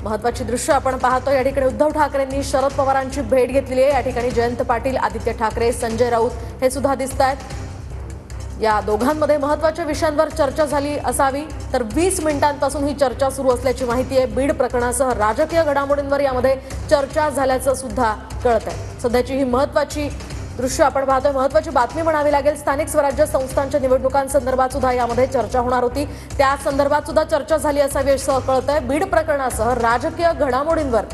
महत्त्वाची दृश्य आपण पाहतो। या ठिकाणी उद्धव ठाकरेंनी शरद पवारांची भेट घेतली आहे। या ठिकाणी जयंत पाटील, आदित्य ठाकरे, संजय राऊत हे सुद्धा दिसतायत। या दोघांमध्ये महत्त्वाच्या विषयांवर चर्चा झाली असावी, तर 20 मिनिटांपासून ही चर्चा सुरू असल्याची माहिती आहे। बीड प्रकरणासह राजकीय घडामोडींवर यामध्ये चर्चा झाल्याचं सुद्धा कळतंय। सध्याची ही महत्त्वाची दृश्य आपण पाहतोय। महत्त्वाची बातमी म्हणावी लागेल। स्थानिक स्वराज्य संस्थांच्या निवडणुकांसंदर्भात सुद्धा यामध्ये चर्चा होणार होती, त्या संदर्भात सुद्धा चर्चा झाली असावी असं कळतंय। बीड प्रकरणासह राजकीय घडामोडींवर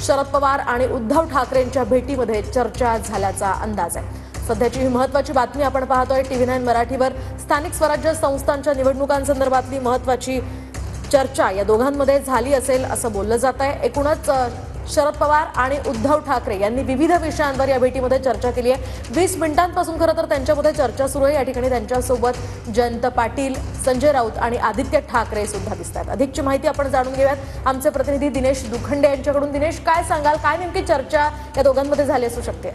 शरद पवार आणि उद्धव ठाकरेंच्या भेटीमध्ये चर्चा झाल्याचा अंदाज आहे। सध्याची ही महत्त्वाची बातमी आपण पाहतोय TV9 मराठीवर। स्थानिक स्वराज्य संस्थांच्या निवडणुकांसंदर्भातली महत्त्वाची चर्चा या दोघांमध्ये झाली असेल असं बोललं जात आहे। एकूणच शरद पवार आणि उद्धव ठाकरे यांनी विविध विषयांवर या भेटीमध्ये चर्चा केली आहे। 20 मिनिटांपासून खरं तर त्यांच्यामध्ये चर्चा सुरू आहे। या ठिकाणी त्यांच्यासोबत जयंत पाटील, संजय राऊत आणि आदित्य ठाकरे सुद्धा दिसतात। अधिकची माहिती आपण जाणून घेऊयात आमचे प्रतिनिधी दिनेश दुखंडे यांच्याकडून। दिनेश, काय सांगाल, काय नेमकी चर्चा या दोघांमध्ये झाली असू शकते?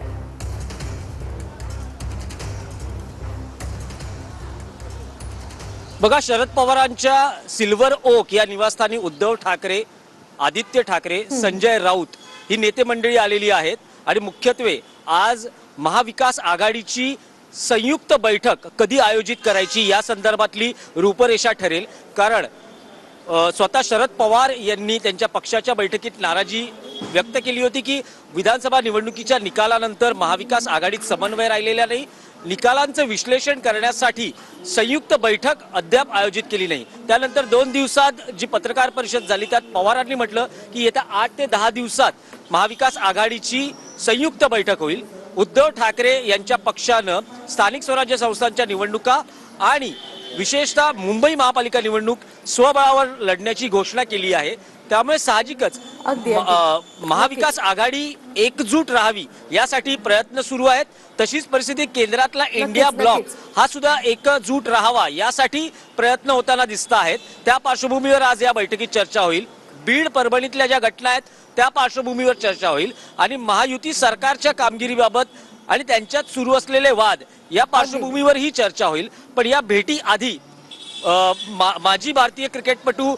बघा, शरद पवारांच्या सिल्वर ओक या निवासस्थानी उद्धव ठाकरे, आदित्य ठाकरे, संजय राऊत ही नेते मंडळी आलेली आहेत आणि मुख्यत्वे आज महाविकास आघाडीची संयुक्त बैठक कधी आयोजित करायची या संदर्भातली रूपरेषा ठरेल। कारण स्वतः शरद पवार यांनी त्यांच्या पक्षाच्या बैठकीत नाराजी व्यक्त केली होती की विधानसभा निवडणुकीच्या निकालानंतर महाविकास आघाडीत समन्वय राहिलेला नाही, निकालांचं विश्लेषण करण्यासाठी संयुक्त बैठक अद्याप आयोजित केली नाही। त्यानंतर 2 दिवसात जी पत्रकार परिषद झाली त्यात पवारांनी म्हटलं की येत्या 8 ते 10 दिवसात महाविकास आघाडीची संयुक्त बैठक होईल। उद्धव ठाकरे यांच्या पक्षानं स्थानिक स्वराज्य संस्थांच्या निवडणुका आणि विशेषतः मुंबई महापालिका निवडणूक स्वबळावर लढण्याची घोषणा केली आहे। त्यामुळे साहजिकच महाविकास आघाडी एकजूट राहावी यासाठी प्रयत्न सुरू आहेत। तशीच परिस्थिती केंद्रातला इंडिया ब्लॉक हा सुद्धा एकजूट राहावा यासाठी प्रयत्न होताना दिसत आहेत। त्या पार्श्वभूमीवर आज या बैठकीत चर्चा होईल। बीड परभणीतल्या ज्या घटना आहेत त्या पार्श्वभूमीवर चर्चा होईल आणि महायुती सरकारच्या कामगिरीबाबत आणि त्यांच्यात सुरू असलेले वाद या पार्श्वभूमीवर ही चर्चा होईल। पण या भेटी आधी माजी भारतीय क्रिकेटपटू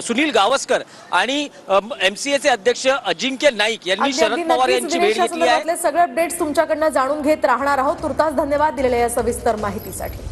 सुनील गावस्कर आणि MCAचे अध्यक्ष अजिंक्य नाईक यांनी शरद पवार यांची भेट घेतली आहे। सगळे अपडेट्स तुमच्याकडनं जाणून घेत राहणार आहोत। तुर्तास धन्यवाद दिलेल्या या सविस्तर माहितीसाठी।